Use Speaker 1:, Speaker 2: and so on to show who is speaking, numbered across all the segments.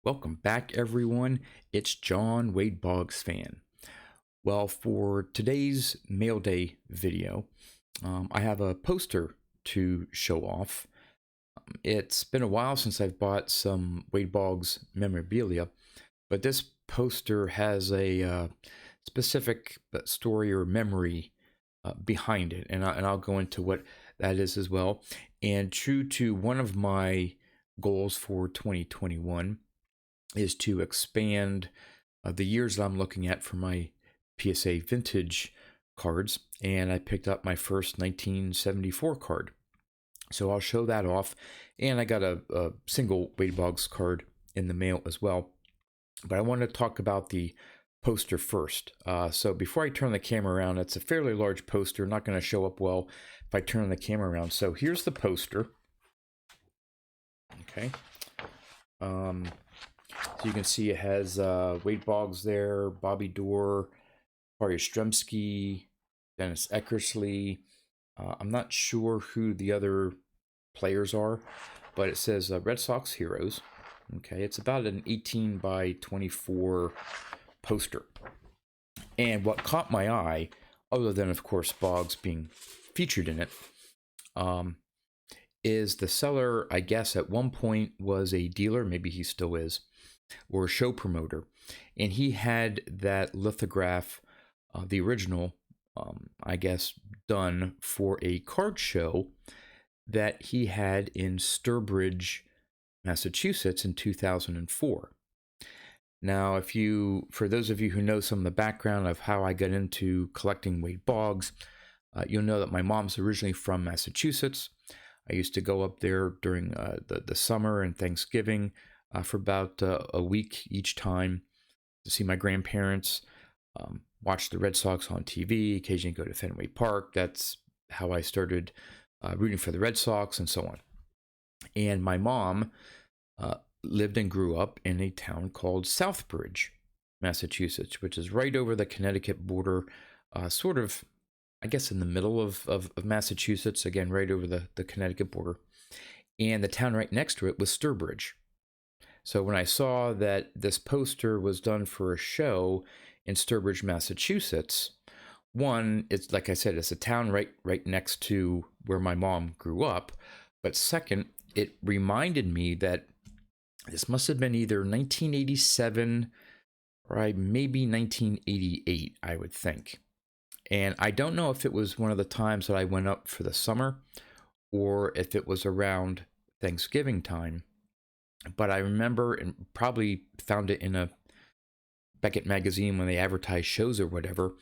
Speaker 1: Welcome back, everyone. It's John, Wade Boggs fan. Well, for today's Mail Day video, I have a poster to show off. It's been a while since I've bought some Wade Boggs memorabilia, but this poster has a specific story or memory behind it, and I'll go into what that is as well. And true to one of my goals for 2021 is to expand the years that I'm looking at for my PSA vintage cards, and I picked up my first 1974 card. So I'll show that off, and I got a single Wade Boggs card in the mail as well. But I want to talk about the poster first. So before I turn the camera around, it's a fairly large poster, not going to show up well if I turn the camera around. So here's the poster. Okay. So you can see it has Wade Boggs there, Bobby Doerr, Mario Stremski, Dennis Eckersley. I'm not sure who the other players are, but it says Red Sox Heroes. Okay, it's about an 18 by 24 poster. And what caught my eye, other than, of course, Boggs being featured in it, is the seller, I guess, at one point was a dealer, maybe he still is, or a show promoter, and he had that lithograph, the original, I guess, done for a card show that he had in Sturbridge, Massachusetts in 2004. Now, for those of you who know some of the background of how I got into collecting Wade Boggs, you'll know that my mom's originally from Massachusetts. I used to go up there during the summer and Thanksgiving for about a week each time to see my grandparents, watch the Red Sox on TV, occasionally go to Fenway Park. That's how I started rooting for the Red Sox and so on. And my mom lived and grew up in a town called Southbridge, Massachusetts, which is right over the Connecticut border, sort of, I guess, in the middle of Massachusetts, again, right over the Connecticut border. And the town right next to it was Sturbridge. So when I saw that this poster was done for a show in Sturbridge, Massachusetts, one, it's like I said, it's a town right next to where my mom grew up. But second, it reminded me that this must have been either 1987 or maybe 1988, I would think. And I don't know if it was one of the times that I went up for the summer or if it was around Thanksgiving time. But I remember, and probably found it in a Beckett magazine when they advertised shows or whatever,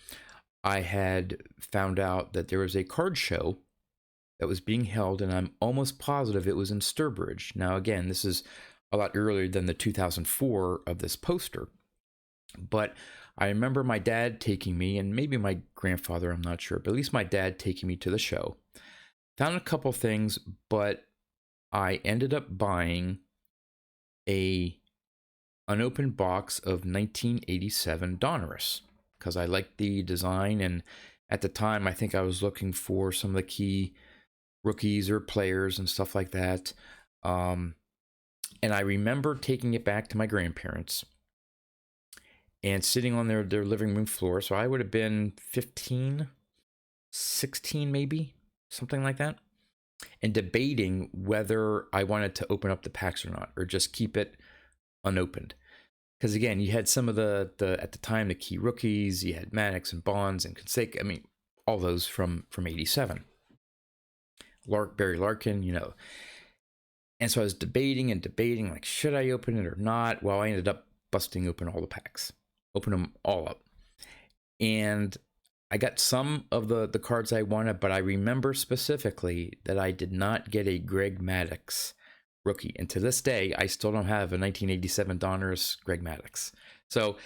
Speaker 1: I had found out that there was a card show that was being held, and I'm almost positive it was in Sturbridge. Now, again, this is a lot earlier than the 2004 of this poster. But I remember my dad taking me, and maybe my grandfather, I'm not sure, but at least my dad taking me to the show. Found a couple things, but I ended up buying a unopened box of 1987 Donruss because I liked the design, and at the time I think I was looking for some of the key rookies or players and stuff like that. And I remember taking it back to my grandparents and sitting on their living room floor. So I would have been 15, 16 maybe, something like that, and debating whether I wanted to open up the packs or not, or just keep it unopened. Because again, you had some of the at the time the key rookies. You had Maddox and Bonds and Canseco. I mean, all those from '87. Barry Larkin, And so I was debating and debating, like, should I open it or not? Well, I ended up busting open all the packs, open them all up, and I got some of the cards I wanted, but I remember specifically that I did not get a Greg Maddux rookie. And to this day, I still don't have a 1987 Donruss Greg Maddux. So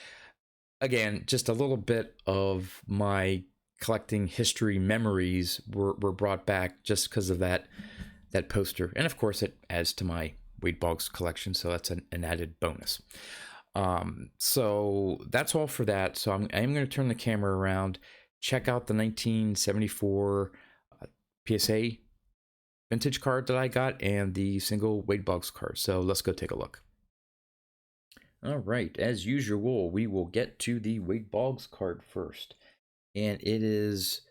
Speaker 1: again, just a little bit of my collecting history memories were brought back just because of that poster. And of course, it adds to my Wade Boggs collection, so that's an added bonus. So that's all for that. So I'm going to turn the camera around, check out the 1974 PSA vintage card that I got and the single Wade Boggs card. So let's go take a look. All right, as usual, we will get to the Wade Boggs card first. And it is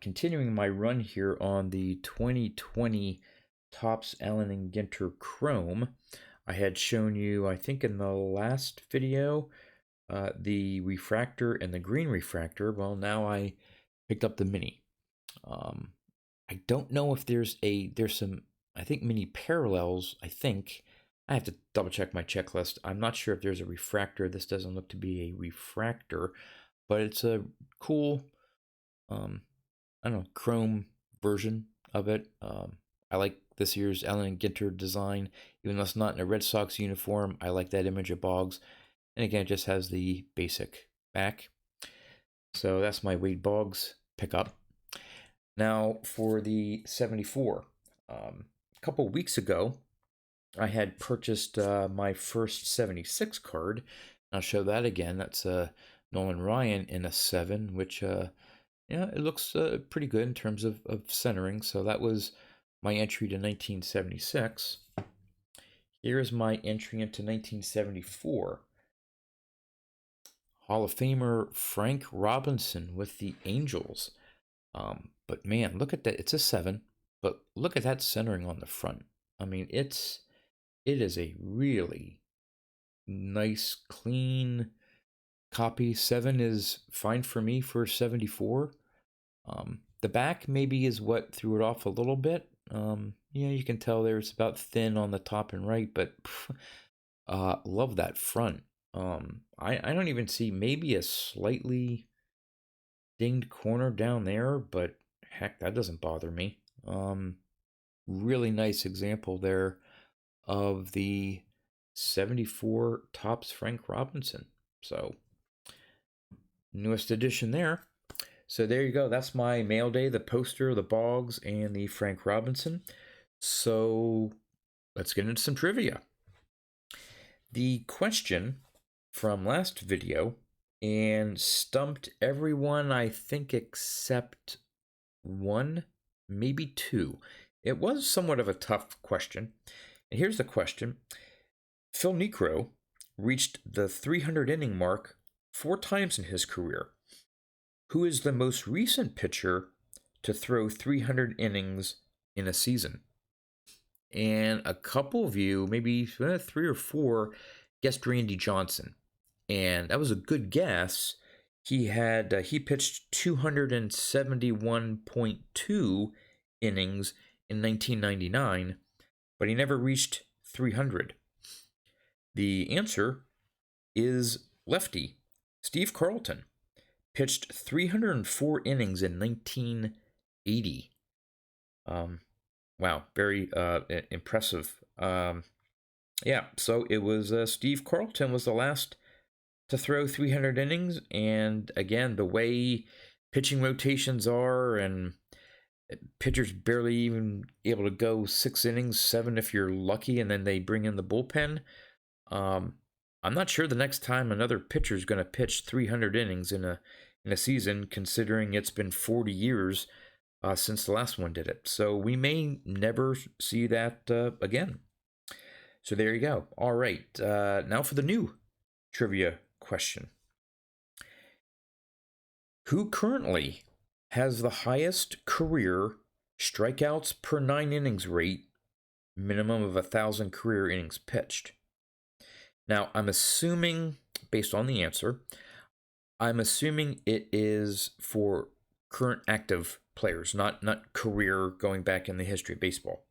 Speaker 1: continuing my run here on the 2020 Topps Allen and Ginter Chrome. I had shown you, I think in the last video, the refractor and the green refractor. Well, now I picked up the mini. I don't know if there's some, I think, mini parallels. I think I have to double check my checklist. I'm not sure if there's a refractor. This doesn't look to be a refractor, but it's a cool, I don't know, chrome version of it. I like this year's Allen Ginter design, even though it's not in a Red Sox uniform. I like that image of Boggs, and again, it just has the basic back. So that's my Wade Boggs pickup. Now for the 74, a couple weeks ago, I had purchased my first 76 card. I'll show that again. That's Nolan Ryan in a 7, which yeah, it looks pretty good in terms of centering. So that was my entry to 1976. Here's my entry into 1974. Hall of Famer Frank Robinson with the Angels. But man, look at that. It's a 7, but look at that centering on the front. I mean, it is a really nice, clean copy. 7 is fine for me for 74. The back maybe is what threw it off a little bit. Yeah, you can tell there's about thin on the top and right, but love that front. I don't even see, maybe a slightly dinged corner down there, but heck, that doesn't bother me. Really nice example there of the 74 Topps Frank Robinson. So newest edition there. So there you go. That's my mail day, the poster, the Boggs, and the Frank Robinson. So let's get into some trivia. The question from last video, and stumped everyone, I think, except one, maybe two. It was somewhat of a tough question. And here's the question. Phil Niekro reached the 300 inning mark 4 times in his career. Who is the most recent pitcher to throw 300 innings in a season? And a couple of you, maybe 3 or 4, guessed Randy Johnson. And that was a good guess. He pitched 271.2 innings in 1999, but he never reached 300. The answer is lefty, Steve Carlton. Pitched 304 innings in 1980. Wow, very impressive. Yeah, so it was Steve Carlton was the last to throw 300 innings, and again, the way pitching rotations are, and pitchers barely even able to go 6 innings, 7 if you're lucky, and then they bring in the bullpen. I'm not sure the next time another pitcher is going to pitch 300 innings in a season, considering it's been 40 years since the last one did it. So we may never see that again. So there you go. All right. Now for the new trivia question. Who currently has the highest career strikeouts per 9 innings rate, minimum of 1,000 career innings pitched? Now, I'm assuming, based on the answer, I'm assuming it is for current active players, not career going back in the history of baseball,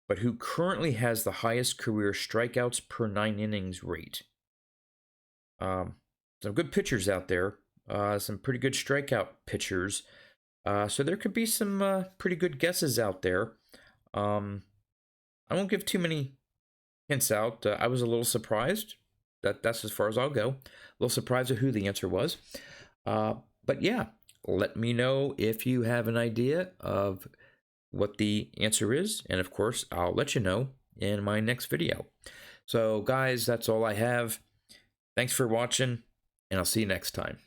Speaker 1: but who currently has the highest career strikeouts per 9 innings rate. Some good pitchers out there, some pretty good strikeout pitchers. So there could be some pretty good guesses out there. I won't give too many hints out. I was a little surprised. That's as far as I'll go. A little surprised at who the answer was. But yeah, let me know if you have an idea of what the answer is. And of course, I'll let you know in my next video. So guys, that's all I have. Thanks for watching, and I'll see you next time.